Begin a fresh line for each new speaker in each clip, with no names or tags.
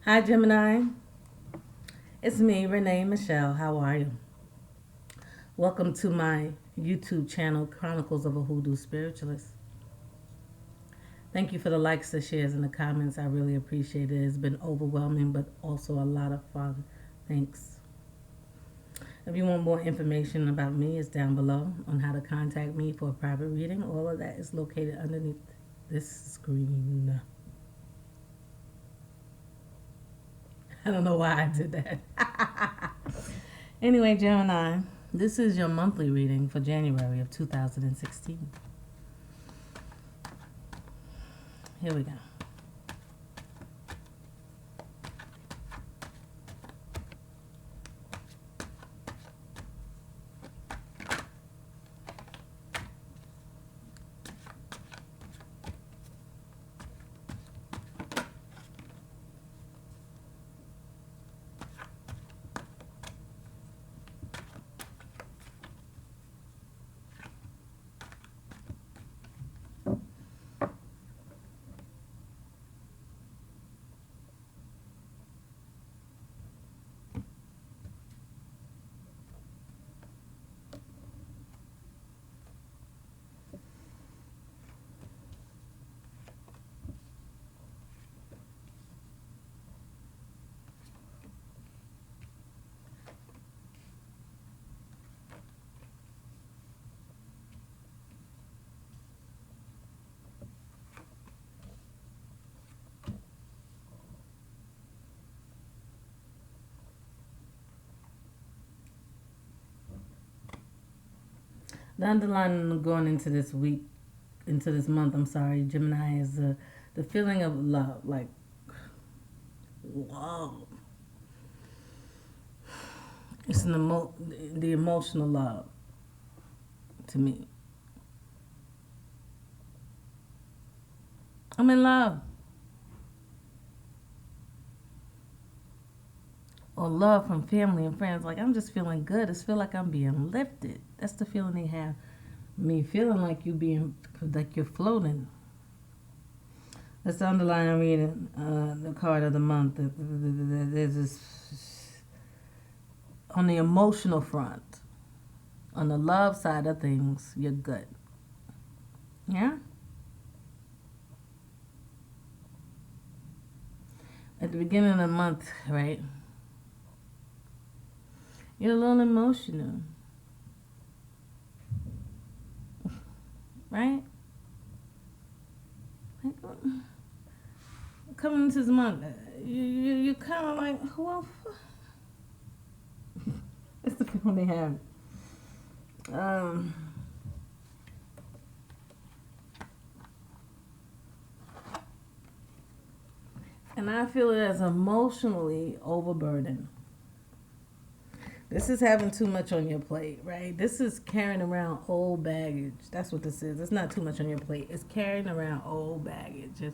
Hi, Gemini. It's me, Renee Michelle. How are you? Welcome to my YouTube channel, Chronicles of a Hoodoo Spiritualist. Thank you for the likes, the shares, and the comments. I really appreciate it. It's been overwhelming, but also a lot of fun. Thanks. If you want more information about me, it's down below on how to contact me for a private reading. All of that is located underneath this screen. I don't know why I did that. Anyway, Gemini, this is your monthly reading for January of 2016. Here we go. The underlying going into this week, into this month, I'm sorry, Gemini, is the feeling of love. Like, whoa. It's the emotional love to me. I'm in love. Or love from family and friends. Like, I'm just feeling good. It's feel like I'm being lifted. That's the feeling they have. Me feeling like you're floating. That's the underlying reading, the card of the month. There's this, on the emotional front, on the love side of things, you're good. Yeah? At the beginning of the month, right? You're a little emotional. Right? Like, coming into this month, you're kind of like, well, it's the feeling they have. And I feel it as emotionally overburdened. This is having too much on your plate, right? This is carrying around old baggage. That's what this is. It's not too much on your plate. It's carrying around old baggage.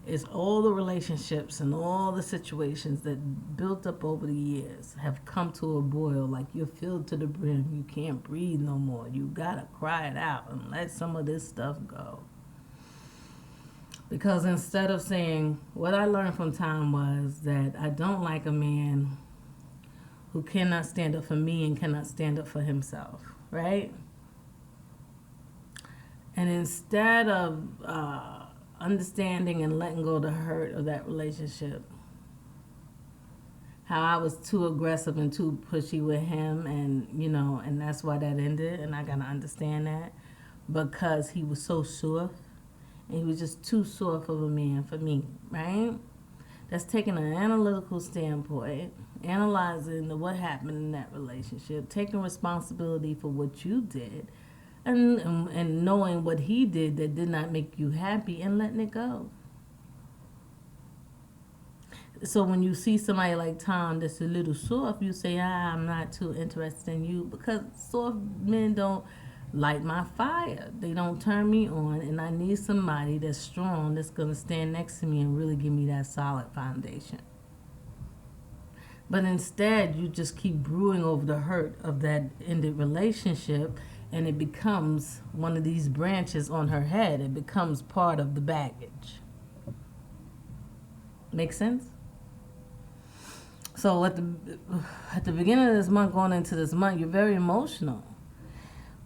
It's all the relationships and all the situations that built up over the years have come to a boil. Like, you're filled to the brim. You can't breathe no more. You gotta cry it out and let some of this stuff go. Because instead of saying, what I learned from time was that I don't like a man who cannot stand up for me and cannot stand up for himself, right? And instead of understanding and letting go of the hurt of that relationship, how I was too aggressive and too pushy with him, and and that's why that ended, and I gotta understand that, because he was so soft, and he was just too soft of a man for me, right? That's taking an analytical standpoint, analyzing what happened in that relationship, taking responsibility for what you did, and knowing what he did that did not make you happy, and letting it go. So when you see somebody like Tom that's a little soft, you say, I'm not too interested in you, because soft men don't light my fire. They don't turn me on, and I need somebody that's strong, that's going to stand next to me and really give me that solid foundation. But instead, you just keep brewing over the hurt of that ended relationship, and it becomes one of these branches on her head. It becomes part of the baggage. Make sense? So at the beginning of this month, going into this month, you're very emotional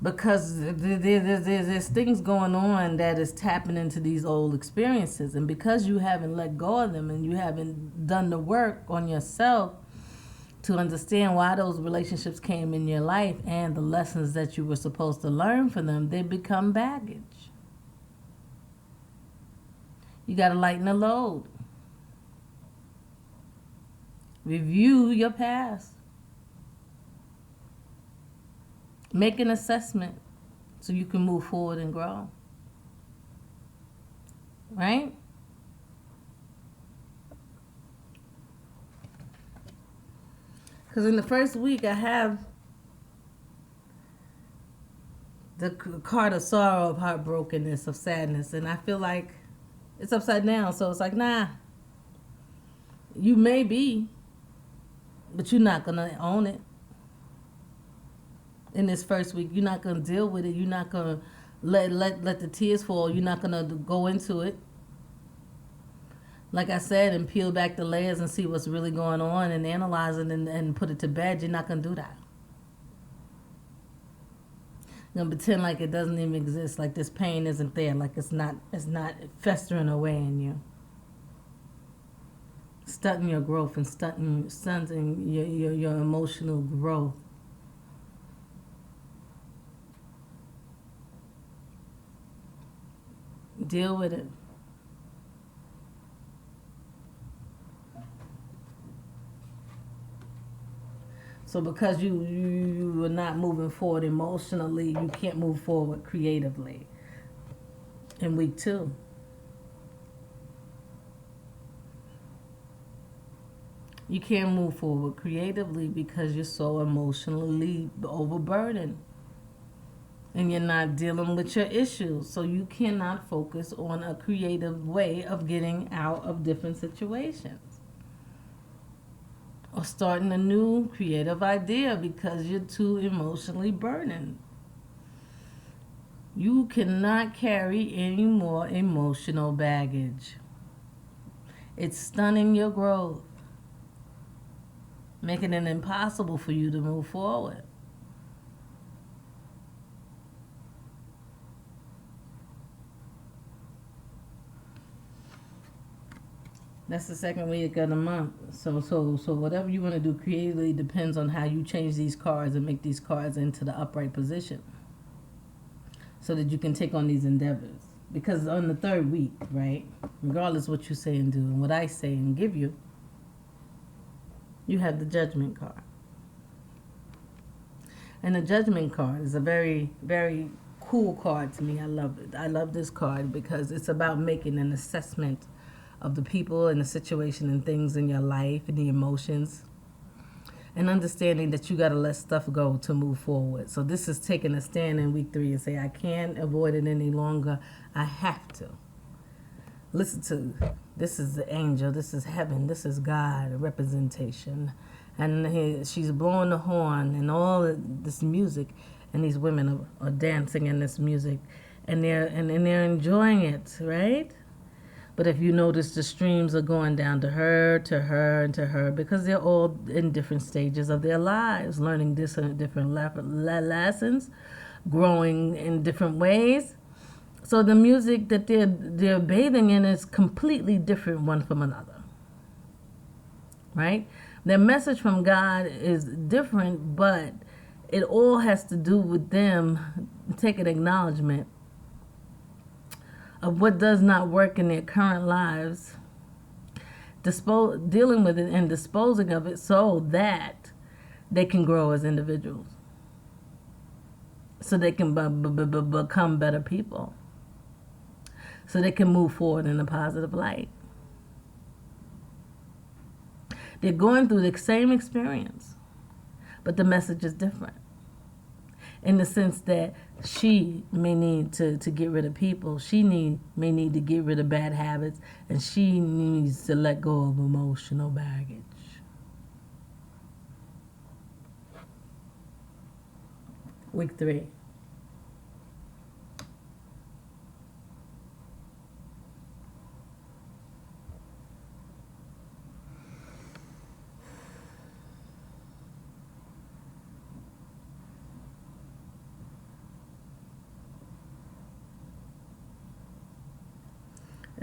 because there's things going on that is tapping into these old experiences, and because you haven't let go of them and you haven't done the work on yourself to understand why those relationships came in your life and the lessons that you were supposed to learn from them, they become baggage. You got to lighten the load. Review your past. Make an assessment so you can move forward and grow. Right? Because in the first week, I have the card of sorrow, of heartbrokenness, of sadness. And I feel like it's upside down. So it's like, nah, you may be, but you're not going to own it. In this first week, you're not going to deal with it. You're not going to let the tears fall. You're not going to go into it, like I said, and peel back the layers and see what's really going on and analyze it and put it to bed. You're not going to do that. You're going to pretend like it doesn't even exist, like this pain isn't there, like it's not festering away in you. Stunting your growth and stunting your emotional growth. Deal with it. So because you are not moving forward emotionally, you can't move forward creatively. In week 2. You can't move forward creatively because you're so emotionally overburdened. And you're not dealing with your issues. So you cannot focus on a creative way of getting out of different situations. Or starting a new creative idea because you're too emotionally burdened. You cannot carry any more emotional baggage. It's stunning your growth, making it impossible for you to move forward. That's the second week of the month. So whatever you want to do creatively depends on how you change these cards and make these cards into the upright position so that you can take on these endeavors. Because on the third week, right, regardless what you say and do and what I say and give you, you have the Judgment card. And the Judgment card is a very, very cool card to me. I love it. I love this card because it's about making an assessment of the people and the situation and things in your life and the emotions, and understanding that you got to let stuff go to move forward. So this is taking a stand in week 3 and say, I can't avoid it any longer. I have to. Listen to, this is the angel, this is heaven, this is God, a representation. And she's blowing the horn and all this music, and these women are dancing in this music, and they're enjoying it, right? But if you notice, the streams are going down to her, and to her, because they're all in different stages of their lives, learning different lessons, growing in different ways. So the music that they're bathing in is completely different one from another, right? Their message from God is different, but it all has to do with them taking acknowledgement of what does not work in their current lives, dealing with it and disposing of it so that they can grow as individuals, so they can become better people, so they can move forward in a positive light. They're going through the same experience, but the message is different. In the sense that she may need to get rid of people. She may need to get rid of bad habits. And she needs to let go of emotional baggage. Week 3.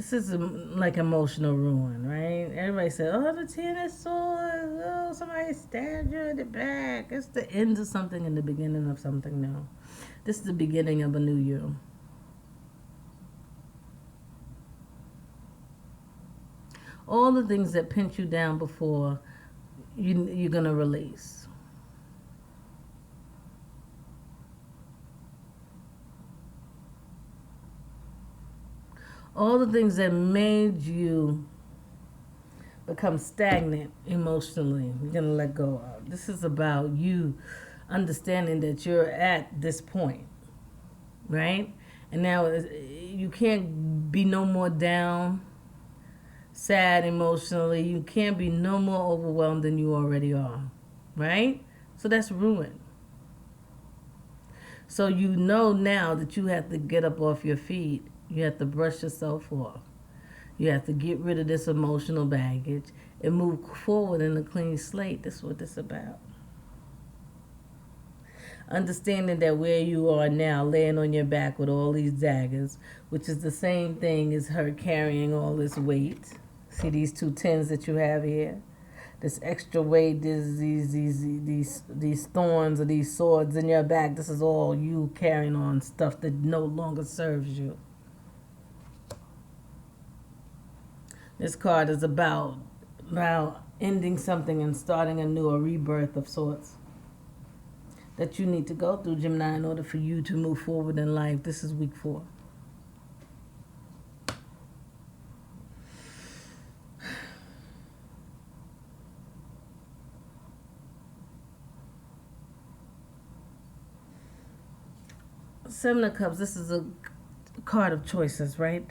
This is like emotional ruin, right? Everybody said, "Oh, the Ten of Swords. Oh, somebody stabbed you in the back." It's the end of something and the beginning of something new. This is the beginning of a new you. All the things that pinned you down before, you're gonna release. All the things that made you become stagnant emotionally, you're going to let go of. This is about you understanding that you're at this point, right? And now you can't be no more down, sad emotionally. You can't be no more overwhelmed than you already are, right? So that's ruin. So you know now that you have to get up off your feet. You have to brush yourself off. You have to get rid of this emotional baggage and move forward in a clean slate. That's what this is about. Understanding that where you are now, laying on your back with all these daggers, which is the same thing as her carrying all this weight. See these 2 10s that you have here? This extra weight, these thorns or these swords in your back. This is all you carrying on stuff that no longer serves you. This card is about ending something and starting a new, a rebirth of sorts that you need to go through, Gemini, in order for you to move forward in life. This is week 4. Seven of Cups, this is a card of choices, right?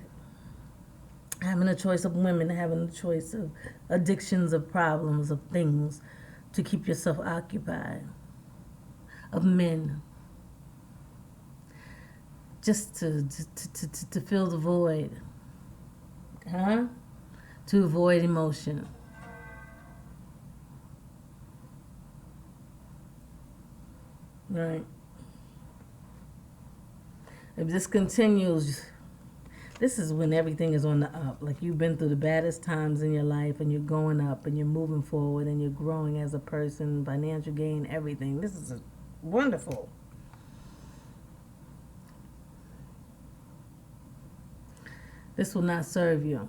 Having a choice of women, having a choice of addictions, of problems, of things to keep yourself occupied, of men, just to fill the void, to avoid emotion. Right. If this continues, this is when everything is on the up. Like you've been through the baddest times in your life and you're going up and you're moving forward and you're growing as a person, financial gain, everything. This is wonderful. This will not serve you.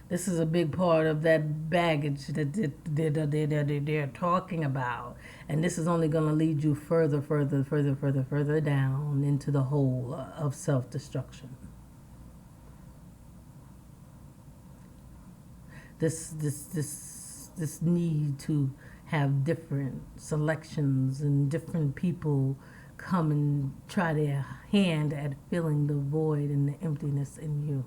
This is a big part of that baggage that they're talking about. And this is only going to lead you further down into the hole of self-destruction. This need to have different selections and different people come and try their hand at filling the void and the emptiness in you.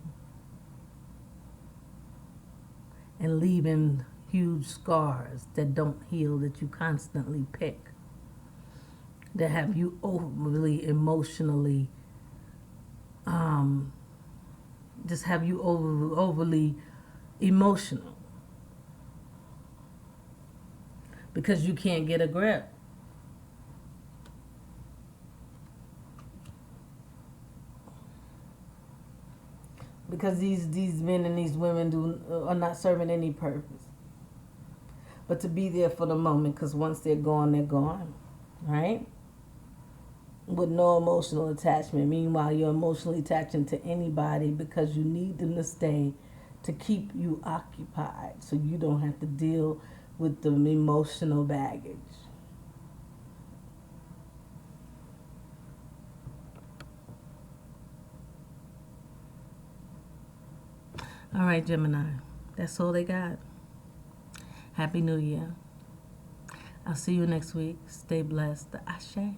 And leaving huge scars that don't heal, that you constantly pick, that have you overly emotionally, just have you overly emotional because you can't get a grip. Because these men and these women are not serving any purpose but to be there for the moment, because once they're gone, right? With no emotional attachment. Meanwhile, you're emotionally attaching to anybody because you need them to stay to keep you occupied so you don't have to deal with the emotional baggage. All right, Gemini. That's all they got. Happy New Year. I'll see you next week. Stay blessed. Ashe.